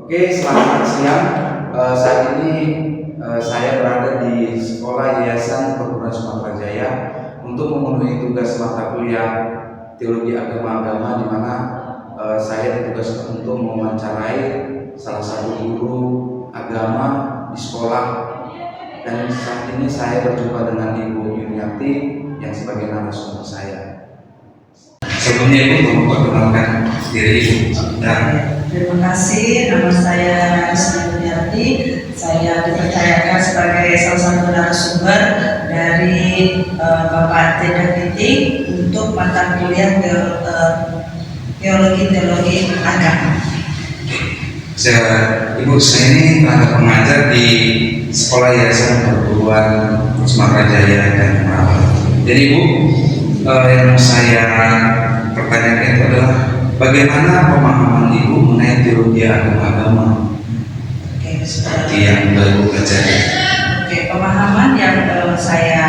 Oke, selamat siang. Saat ini saya berada di Sekolah Yayasan Perguruan Sumatera Jaya untuk memenuhi tugas mata kuliah Teologi Agama-Agama, di mana saya ditugaskan untuk mewawancarai salah satu guru agama di sekolah. Dan saat ini saya berjumpa dengan Ibu Yuniarti yang sebagai narasumber saya. Sebelumnya Ibu mau perkenalkan diri Ibu. Terima kasih, nama saya Rizky Yuniarti. Saya dipercayakan sebagai salah satu narasumber dari Bapak Tenda Piting untuk mata kuliah teologi agama. Ibu, saya ini tenaga pengajar di Sekolah Yayasan Perguruan Sumatera Jaya dan Merawat. Jadi Ibu, yang saya pertanyakan itu adalah bagaimana pemahaman Ibu mengenai teologi agama-agama? Seperti yang baru belajar. Pemahaman yang saya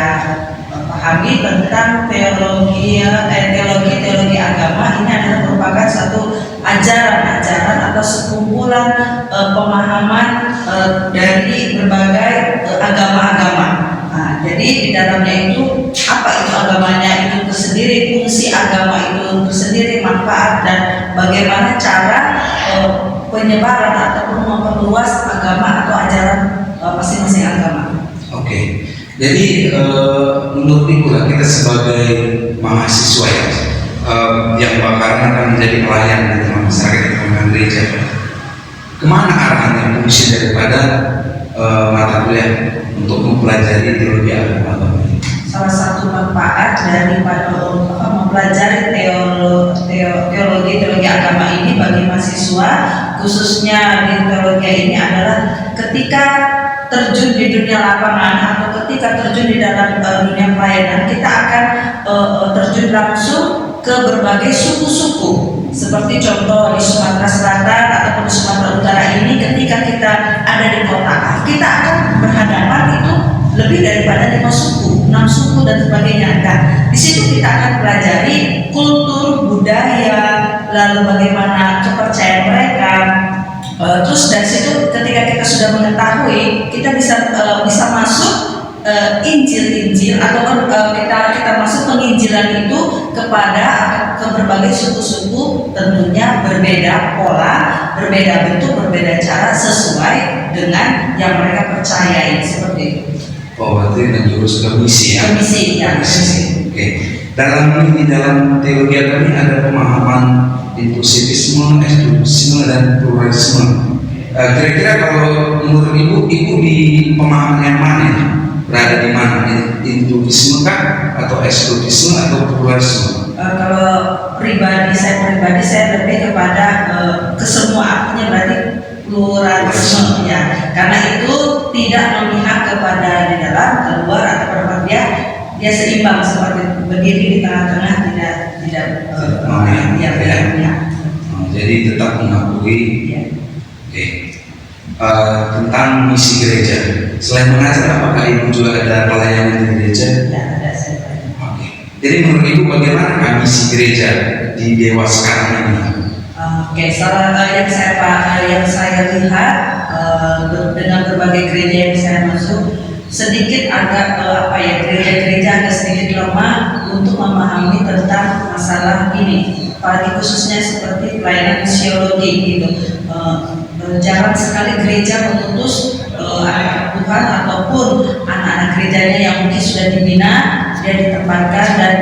pahami tentang teologi agama ini adalah merupakan satu ajaran atau sekumpulan pemahaman dari berbagai agama-agama. Jadi di dalamnya itu apa itu agamanya itu tersendiri, fungsi agama itu tersendiri, manfaat dan bagaimana cara penyebaran ataupun memperluas agama atau ajaran masing-masing agama. Oke. Jadi menurut Ibu lah, kita sebagai mahasiswa yang bakalan akan menjadi pelayan di tengah masyarakat di tengah gereja, kemana arahnya fungsi daripada mata kuliah untuk mempelajari teologi agama-agama? Salah satu manfaat dari mempelajari teologi agama ini bagi mahasiswa, khususnya di teologi ini adalah ketika terjun di dunia lapangan atau ketika terjun di dalam dunia pelayanan, kita akan terjun langsung ke berbagai suku-suku. Seperti contoh di Sumatera Selatan ataupun di Sumatera Utara ini, ketika kita ada di kota A, kita akan berhadapan itu lebih daripada 5 suku, 6 suku dan sebagainya. Dan di situ kita akan pelajari kultur, budaya, lalu bagaimana kepercayaan mereka. Terus dari situ ketika kita sudah mengetahui, kita bisa masuk Injil atau kita masuk penginjilan itu kepada berbagai suku-suku, tentunya berbeda pola, berbeda bentuk, berbeda cara sesuai dengan yang mereka percayai, seperti itu. Oh, berarti menjurus ke misi ya? Misi, ya. Oke. Di dalam teologi agama ini ada pemahaman inklusivisme, eksklusifisme, dan pluralisme. Kira-kira kalau menurut Ibu di pemahaman yang mana? Berada di mana? Inklusivisme kah? Atau eksklusifisme atau pluralisme? Kalau pribadi saya lebih kepada kesemua, artinya berarti pluralisme ya. Karena itu tidak memihak kepada di dalam, keluar atau berapa dia seimbang, seperti berdiri di tengah-tengah, tidak jadi tetap mengakui. Ya. Oke. Tentang misi gereja, selain mengajar, apakah Ibu juga ada pelayanan di gereja? Ya, ada saya. Oke. Jadi menurut Ibu bagaimana misi gereja di Dewa sekarang ini? Yang saya lihat dengan berbagai gereja yang saya masuk, sedikit agak gereja-gereja agak sedikit lemah untuk memahami tentang masalah ini, apalagi khususnya seperti pelayanan misiologi gitu. Jarang sekali gereja mengutus anak Tuhan ataupun anak-anak gerejanya yang mungkin sudah dibina, dia ditempatkan dan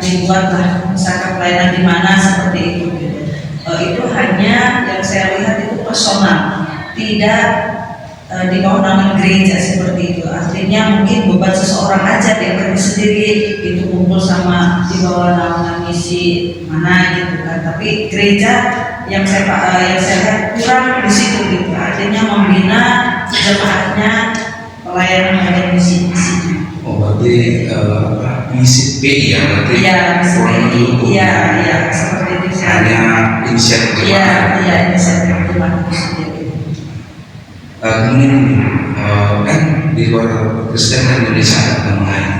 dibuatlah misalkan pelayanan di mana seperti itu gitu. Itu hanya yang saya lihat itu personal, tidak di bawah nama gereja seperti itu. Artinya mungkin beban seseorang aja, dia pergi sendiri itu kumpul sama di bawah nama misi mana gitu kan. Tapi gereja yang saya lihat kurang di situ gitu. Artinya membina jemaatnya, pelayanan misi. Oh, berarti misi PI ya, berarti kurang mendukung. Iya, seperti itu. Hanya inisiatif jemaat. Iya, inisiatif jemaat itu sendiri. Kemudian kan di luar Kristen dan Indonesia ada agama lain.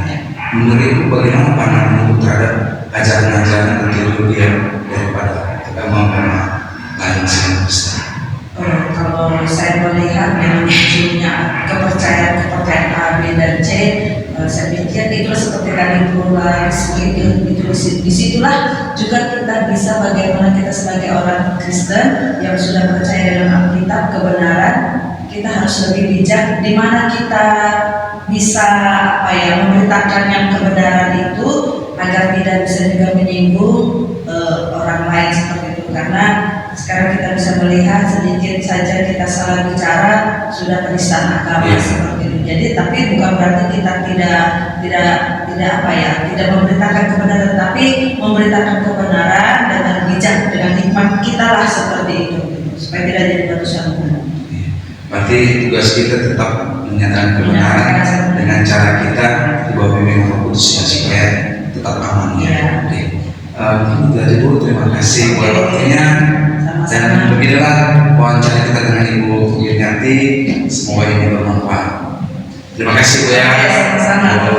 Menurut Ibu bagaimana pandangan terhadap ajaran-ajaran teologi daripada agama lain selain Kristen? Kalau saya melihat yang munculnya kepercayaan A, B, dan C, saya pikir itu seperti tadi pluralisme itu disitulah juga kita bisa bagaimana kita sebagai orang Kristen yang sudah percaya dalam Alkitab kebenaran, kita harus lebih bijak di mana kita bisa memberitakan yang kebenaran itu agar tidak bisa juga menyinggung orang lain seperti itu, karena sekarang kita bisa melihat sedikit saja kita salah bicara sudah penistaan agama seperti itu. Jadi tapi bukan berarti kita tidak memberitakan kebenaran, tapi memberitakan kebenaran dengan bijak, dengan hikmat kita lah seperti itu, supaya tidak jadi batu sandungan. Berarti tugas kita tetap menyatakan kebenaran dengan cara kita di bawah bimbingan Roh Kudus supaya tetap aman ya. Ini dari Bu, terima kasih buat waktunya. Dan beginilah wawancara kita dengan Ibu Yuniati. Semoga ini bermanfaat. Terima kasih Bu ya. Sama-sama.